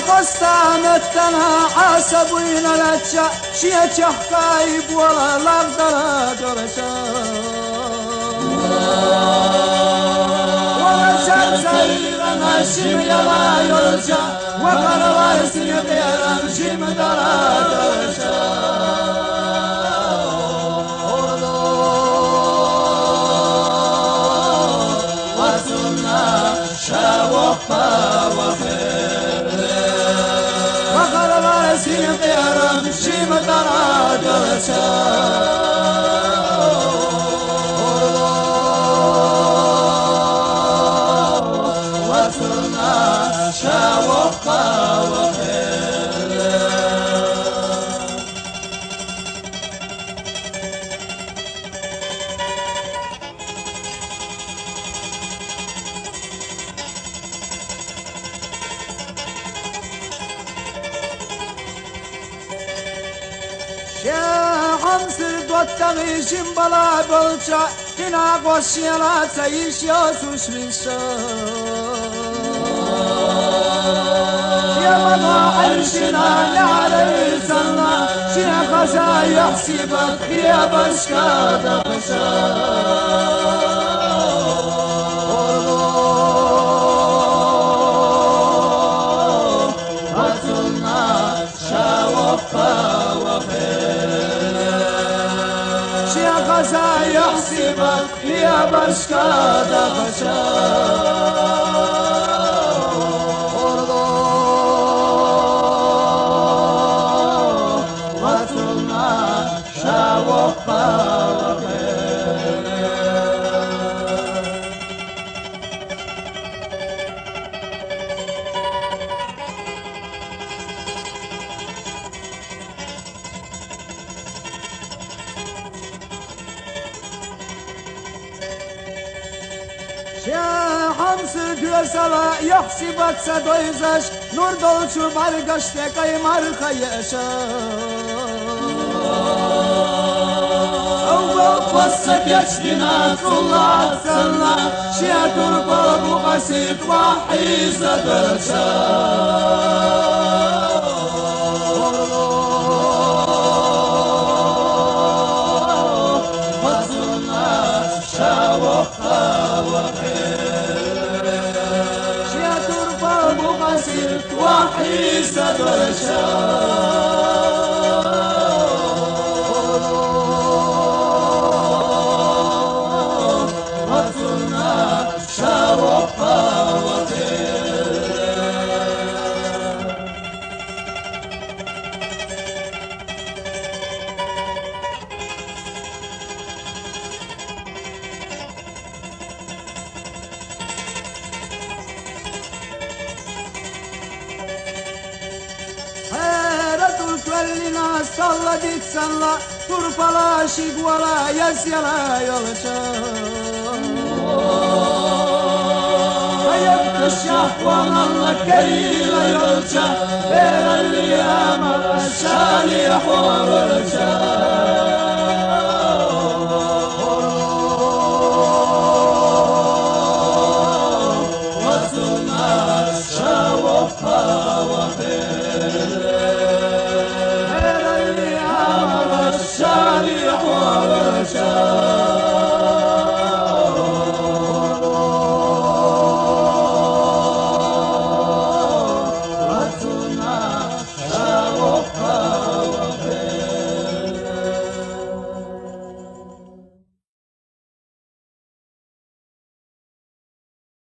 قستانتنا عصبين لتشا شيا حكايب ولا لقدر درشا ولا سيرنا شم يلا يرجع وقروا سيدنا شم درشا شاوفا وخير وخلوا سيدنا شم درشا شاوفا وخير شاعم سردوت تغيشم بلا بلشا تنا قوشيلا تيش ياسوش بيشا يا مضى عرشنا على سنة شيخ يحسبك يا بشكا دغشا يحسبك يا بشكا دغشا وطلنا شاوفا يا حمص كوسلا يحسبك سدويزش نور دولشو برگشت کای مرخیشا اول فصك يشتنا كل عسلنا شيا تربى بقسيت وحيز درشا وصلنا شاوخا وخير شيا تربى بقسيت وحيز درشا كلنا صلى ديك صلى ترفلا شيك ولا يسيلا يلشا هيبت الشهوة الله كيلا يلشا بين اللي أمر الشالي حور الشا